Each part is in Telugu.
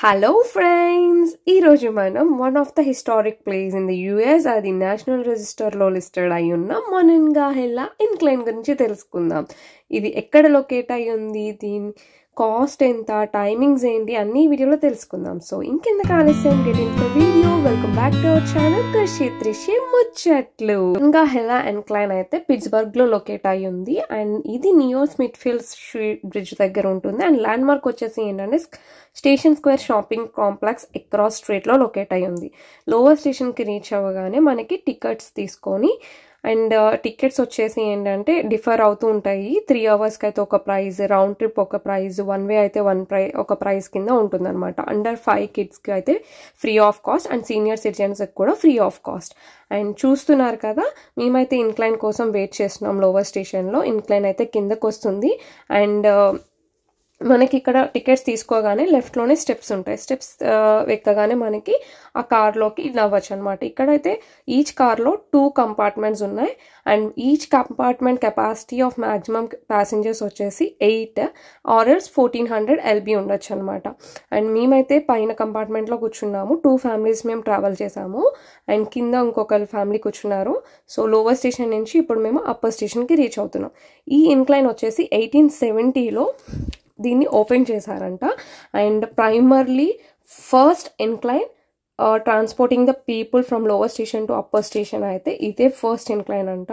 Hello friends! ఈ రోజు మనం one of the historic place in the US అది నేషనల్ రిజిస్టర్ లో లిస్టెడ్ అయి ఉన్న మొనెంగాహెల్లా ఇన్క్లైన్ గురించి తెలుసుకుందాం. ఇది ఎక్కడ లొకేట్ అయి ఉంది, దీని కాస్ట్ ఎంత, టైమింగ్స్ ఏంటి అన్ని వీడియోలో తెలుసుకుందాం. సో ఇంకెందుకు ఆలస్యం, get in to video. Welcome back to our channel కృషి ముచ్చట్లు. మొనెంగాహెల్లా ఇన్క్లైన్ అయితే పిట్స్బర్గ్ లో లొకేట్ అయి ఉంది అండ్ ఇది నియో స్మిత్ఫీల్డ్ స్ట్రీట్ బ్రిడ్జ్ దగ్గర ఉంటుంది. అండ్ ల్యాండ్ మార్క్ వచ్చేసి ఏంటంటే station square shopping complex across street లో లొకేట్ అయి ఉంది. లోవర్ స్టేషన్ కి రీచ్ అవ్వగానే మనకి టికెట్స్ తీసుకొని అండ్ టికెట్స్ వచ్చేసి ఏంటంటే డిఫర్ అవుతూ ఉంటాయి. 3 hours కి అయితే ఒక ప్రైజ్, రౌండ్ ట్రిప్ ఒక ప్రైజ్, వన్ వే అయితే ఒక ప్రైజ్ కింద ఉంటుంది అనమాట. అండర్ 5 kids కి అయితే free of cost and senior citizens కి కూడా ఫ్రీ ఆఫ్ కాస్ట్. అండ్ చూస్తున్నారు కదా, మేమైతే ఇన్క్లైన్ కోసం వెయిట్ చేస్తున్నాం. లోవర్ స్టేషన్ లో ఇన్క్లైన్ అయితే కిందకు వస్తుంది అండ్ మనకి ఇక్కడ టికెట్స్ తీసుకోగానే లెఫ్ట్ లోనే స్టెప్స్ ఉంటాయి. స్టెప్స్ ఎక్కగానే మనకి ఆ కార్లోకి నవ్వచ్చు అనమాట. ఇక్కడైతే ఈచ్ కార్లో 2 compartments ఉన్నాయి and each compartment capacity of maximum passengers వచ్చేసి 8 ఆర్ ఎల్స్ 1400 LB ఉండొచ్చు అనమాట. అండ్ మేమైతే పైన కంపార్ట్మెంట్లో కూర్చున్నాము. 2 families మేము ట్రావెల్ చేసాము అండ్ కింద ఇంకొక ఫ్యామిలీ కూర్చున్నారు. సో లోవర్ స్టేషన్ నుంచి ఇప్పుడు మేము అప్పర్ స్టేషన్కి రీచ్ అవుతున్నాం. ఈ ఇన్క్లైన్ వచ్చేసి 1870లో దీన్ని ఓపెన్ చేశారంట and primarily first incline transporting the people from lower station to upper station అయితే ఇదే ఫస్ట్ ఇన్క్లైన్ అంట.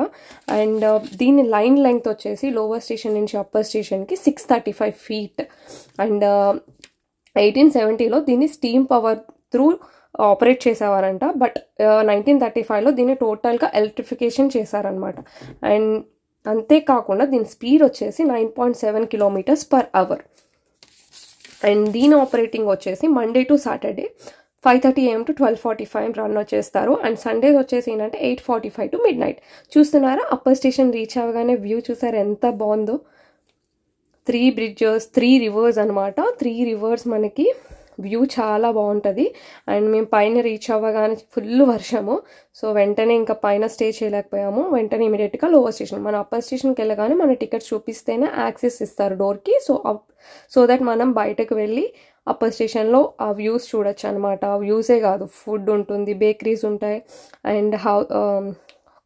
అండ్ దీని లైన్ లెంగ్త్ వచ్చేసి లోవర్ స్టేషన్ నుంచి అప్పర్ స్టేషన్కి 635 feet అండ్ 1870లో దీన్ని స్టీమ్ పవర్ త్రూ ఆపరేట్ చేసేవారంట. బట్ 1935లో దీన్ని టోటల్గా ఎలక్ట్రిఫికేషన్ చేశారనమాట. అండ్ అంతేకాకుండా దీని స్పీడ్ వచ్చేసి 9.7 km/h అండ్ దీని ఆపరేటింగ్ వచ్చేసి Monday to Saturday 5:30 AM to 12:45 run వచ్చేస్తారు. అండ్ సండేస్ వచ్చేసి ఏంటంటే 8:45 to midnight. చూస్తున్నారా, అప్పర్ స్టేషన్ రీచ్ అవ్వగానే వ్యూ చూసారు ఎంత బాగుందో. 3 bridges, 3 rivers అనమాట. 3 rivers మనకి వ్యూ చాలా బాగుంటుంది. అండ్ మేము పైన రీచ్ అవ్వగానే ఫుల్ వర్షము. సో వెంటనే ఇంకా పైన స్టే చేయలేకపోయాము. వెంటనే ఇమీడియట్గా లోవర్ స్టేషన్, మన అప్పర్ స్టేషన్కి వెళ్ళగానే మన టికెట్ చూపిస్తేనే యాక్సెస్ ఇస్తారు డోర్కి. సో దట్ మనం బయటకు వెళ్ళి అప్పర్ స్టేషన్లో ఆ వ్యూస్ చూడొచ్చు అనమాట. ఆ వ్యూసే కాదు, ఫుడ్ ఉంటుంది, బేకరీస్ ఉంటాయి అండ్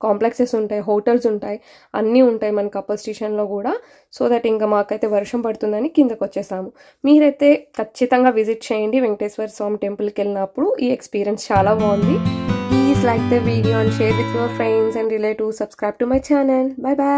కాంప్లెక్సెస్ ఉంటాయి, హోటల్స్ ఉంటాయి, అన్నీ ఉంటాయి మనకి అప్పర్ స్టేషన్లో కూడా. సో దట్ ఇంకా మాకైతే వర్షం పడుతుందని కిందకు వచ్చేసాము. మీరైతే ఖచ్చితంగా విజిట్ చేయండి వెంకటేశ్వర స్వామి టెంపుల్కి వెళ్ళినప్పుడు. ఈ ఎక్స్పీరియన్స్ చాలా బాగుంది. Please like the video and share with your friends and relatives. Subscribe to my channel. Bye bye.